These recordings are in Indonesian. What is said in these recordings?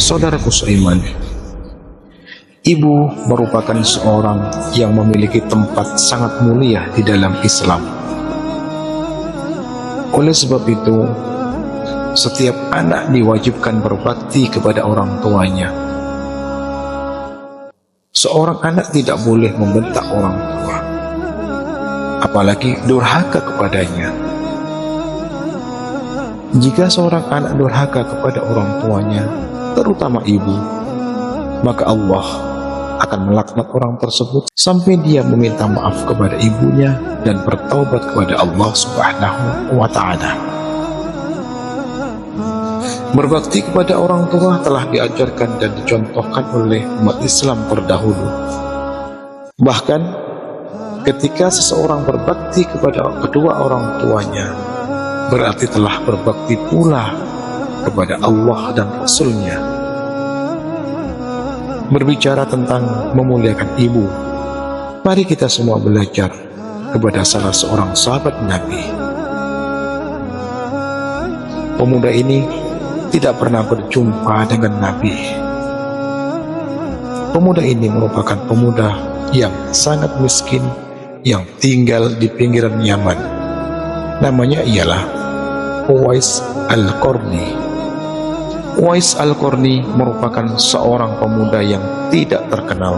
Saudaraku seiman, ibu merupakan seorang yang memiliki tempat sangat mulia di dalam Islam. Oleh sebab itu, setiap anak diwajibkan berbakti kepada orang tuanya. Seorang anak tidak boleh membentak orang tua, apalagi durhaka kepadanya. Jika seorang anak durhaka kepada orang tuanya, terutama ibu, maka Allah akan melaknat orang tersebut sampai dia meminta maaf kepada ibunya dan bertaubat kepada Allah Subhanahu wa Ta'ala. Berbakti kepada orang tua telah diajarkan dan dicontohkan oleh umat Islam terdahulu. Bahkan ketika seseorang berbakti kepada kedua orang tuanya, berarti telah berbakti pula kepada Allah dan Rasul-Nya. Berbicara tentang memuliakan ibu, mari kita semua belajar kepada salah seorang sahabat Nabi. Pemuda ini tidak pernah berjumpa dengan Nabi. Pemuda ini merupakan pemuda yang sangat miskin yang tinggal di pinggiran Yaman. Namanya ialah Uwais Al-Qarni. Uwais Al-Qarni merupakan seorang pemuda yang tidak terkenal,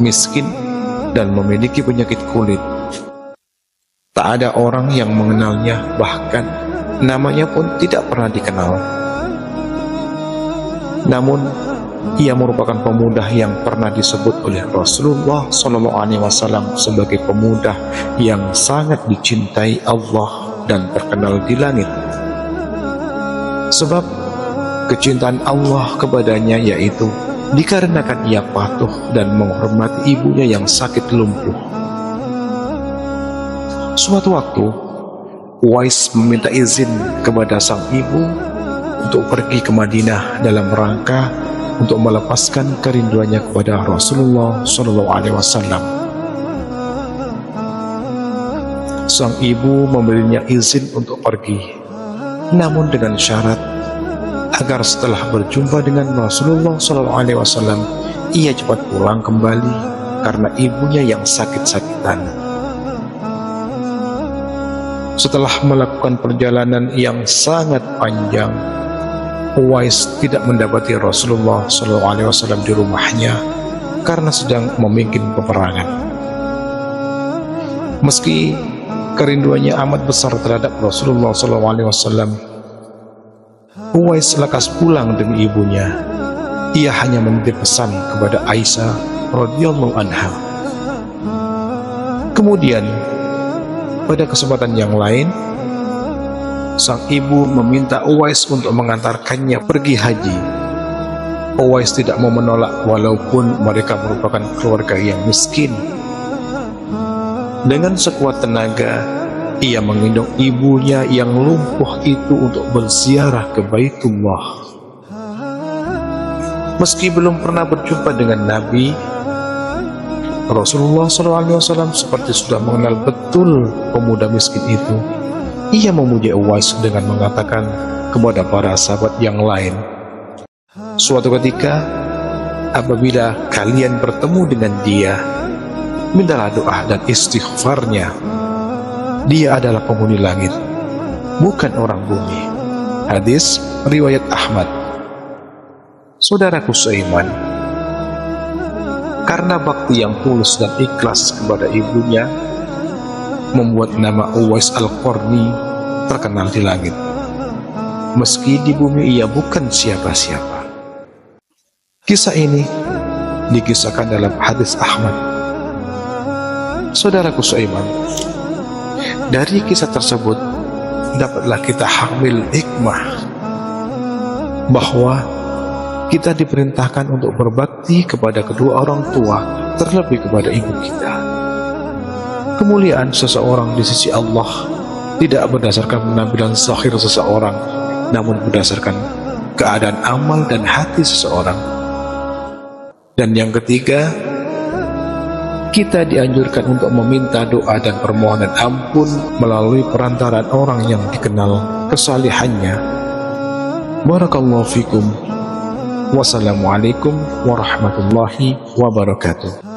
miskin, dan memiliki penyakit kulit. Tak ada orang yang mengenalnya, bahkan namanya pun tidak pernah dikenal. Namun, ia merupakan pemuda yang pernah disebut oleh Rasulullah SAW sebagai pemuda yang sangat dicintai Allah dan terkenal di langit. Sebab kecintaan Allah kepadanya yaitu dikarenakan ia patuh dan menghormati ibunya yang sakit lumpuh. Suatu waktu, Uwais meminta izin kepada sang ibu untuk pergi ke Madinah dalam rangka untuk melepaskan kerinduannya kepada Rasulullah SAW. Sang ibu memberinya izin untuk pergi, namun dengan syarat agar setelah berjumpa dengan Rasulullah SAW, ia cepat pulang kembali karena ibunya yang sakit-sakitan. Setelah melakukan perjalanan yang sangat panjang, Uwais tidak mendapati Rasulullah SAW di rumahnya karena sedang memimpin peperangan. Meski kerinduannya amat besar terhadap Rasulullah SAW, Uwais lekas pulang demi ibunya. Ia hanya menitip pesan kepada Aisyah radhiyallahu anha. Kemudian, pada kesempatan yang lain, sang ibu meminta Uwais untuk mengantarkannya pergi haji. Uwais tidak mau menolak walaupun mereka merupakan keluarga yang miskin. Dengan sekuat tenaga, ia menggendong ibunya yang lumpuh itu untuk berziarah ke Baitullah. Meski belum pernah berjumpa dengan Nabi, Rasulullah SAW seperti sudah mengenal betul pemuda miskin itu. Ia memuji Uwais dengan mengatakan kepada para sahabat yang lain, "Suatu ketika, apabila kalian bertemu dengan dia, mintalah doa dan istighfarnya. Dia adalah penghuni langit, bukan orang bumi." Hadis riwayat Ahmad. Saudaraku seiman, karena bakti yang tulus dan ikhlas kepada ibunya membuat nama Uwais Al-Qarni terkenal di langit, meski di bumi ia bukan siapa-siapa. Kisah ini dikisahkan dalam hadis Ahmad. Saudaraku seiman, dari kisah tersebut dapatlah kita ambil hikmah bahwa kita diperintahkan untuk berbakti kepada kedua orang tua, terlebih kepada ibu kita. Kemuliaan seseorang di sisi Allah tidak berdasarkan penampilan zahir seseorang, namun berdasarkan keadaan amal dan hati seseorang. Dan yang ketiga, kita dianjurkan untuk meminta doa dan permohonan ampun melalui perantaraan orang yang dikenal kesalihannya. Barakallahu fikum. Wassalamualaikum warahmatullahi wabarakatuh.